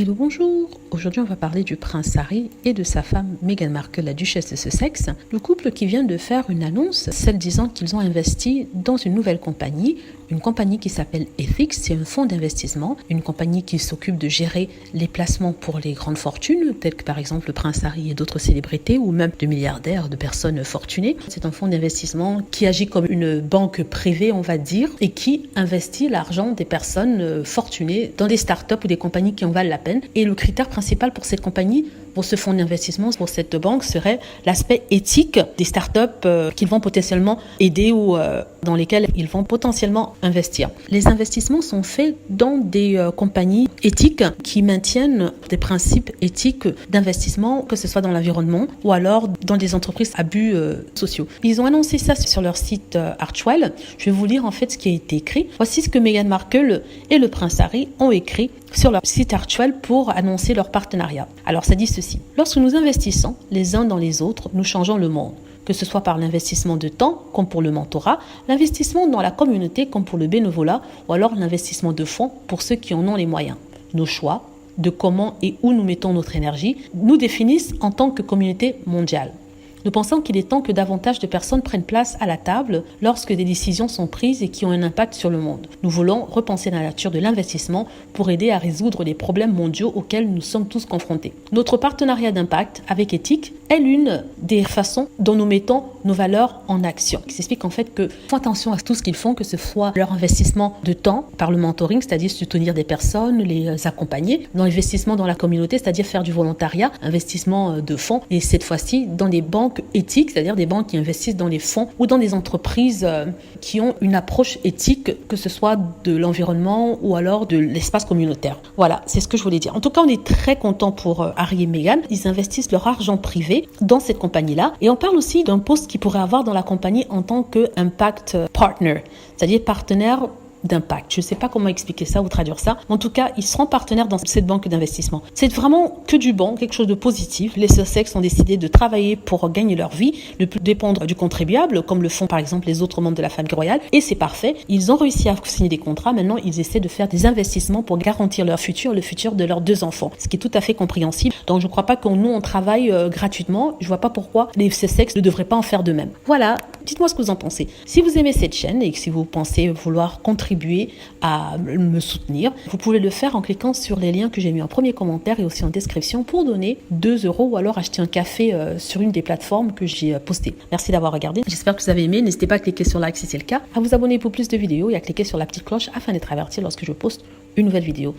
Hello, bonjour. Aujourd'hui, on va parler du prince Harry et de sa femme Meghan Markle, la duchesse de Sussex. Le couple qui vient de faire une annonce, celle disant qu'ils ont investi dans une nouvelle compagnie, une compagnie qui s'appelle Ethics. C'est un fonds d'investissement, une compagnie qui s'occupe de gérer les placements pour les grandes fortunes, telles que par exemple le prince Harry et d'autres célébrités, ou même de milliardaires, de personnes fortunées. C'est un fonds d'investissement qui agit comme une banque privée, on va dire, et qui investit l'argent des personnes fortunées dans des startups ou des compagnies qui en valent la peine. Et le critère principal pour cette compagnie, pour ce fonds d'investissement, pour cette banque, serait l'aspect éthique des startups qu'ils vont potentiellement aider ou dans lesquelles ils vont potentiellement investir. Les investissements sont faits dans des compagnies éthiques qui maintiennent des principes éthiques d'investissement, que ce soit dans l'environnement ou alors dans des entreprises à buts sociaux. Ils ont annoncé ça sur leur site Archewell. Je vais vous lire en fait ce qui a été écrit. Voici ce que Meghan Markle et le prince Harry ont écrit sur leur site Archewell pour annoncer leur partenariat. Alors ça dit ceci: lorsque nous investissons les uns dans les autres, nous changeons le monde. Que ce soit par l'investissement de temps, comme pour le mentorat, l'investissement dans la communauté, comme pour le bénévolat, ou alors l'investissement de fonds pour ceux qui en ont les moyens. Nos choix de comment et où nous mettons notre énergie nous définissent en tant que communauté mondiale. Nous pensons qu'il est temps que davantage de personnes prennent place à la table lorsque des décisions sont prises et qui ont un impact sur le monde. Nous voulons repenser la nature de l'investissement pour aider à résoudre les problèmes mondiaux auxquels nous sommes tous confrontés. Notre partenariat d'impact avec Ethics est l'une des façons dont nous mettons nos valeurs en action. Ça explique en fait que font attention à tout ce qu'ils font, que ce soit leur investissement de temps par le mentoring, c'est-à-dire soutenir des personnes, les accompagner, dans l'investissement dans la communauté, c'est-à-dire faire du volontariat, investissement de fonds, et cette fois-ci dans des banques éthiques, c'est-à-dire des banques qui investissent dans les fonds ou dans des entreprises qui ont une approche éthique, que ce soit de l'environnement ou alors de l'espace communautaire. Voilà, c'est ce que je voulais dire. En tout cas, on est très content pour Harry et Meghan. Ils investissent leur argent privé dans cette compagnie-là. Et on parle aussi d'un poste qu'ils pourraient avoir dans la compagnie en tant que impact partner, c'est-à-dire partenaire d'impact. Je ne sais pas comment expliquer ça ou traduire ça. En tout cas, ils seront partenaires dans cette banque d'investissement. C'est vraiment que du bon, quelque chose de positif. Les Sussex ont décidé de travailler pour gagner leur vie, ne plus dépendre du contribuable, comme le font par exemple les autres membres de la famille royale. Et c'est parfait. Ils ont réussi à signer des contrats. Maintenant, ils essaient de faire des investissements pour garantir leur futur, le futur de leurs 2 enfants. Ce qui est tout à fait compréhensible. Donc, je ne crois pas que nous, on travaille gratuitement. Je ne vois pas pourquoi les Sussex ne devraient pas en faire de même. Voilà. Dites-moi ce que vous en pensez. Si vous aimez cette chaîne et que si vous pensez vouloir contribuer à me soutenir, vous pouvez le faire en cliquant sur les liens que j'ai mis en premier commentaire et aussi en description pour donner 2 € ou alors acheter un café sur une des plateformes que j'ai postées. Merci d'avoir regardé. J'espère que vous avez aimé. N'hésitez pas à cliquer sur like si c'est le cas, à vous abonner pour plus de vidéos et à cliquer sur la petite cloche afin d'être averti lorsque je poste une nouvelle vidéo.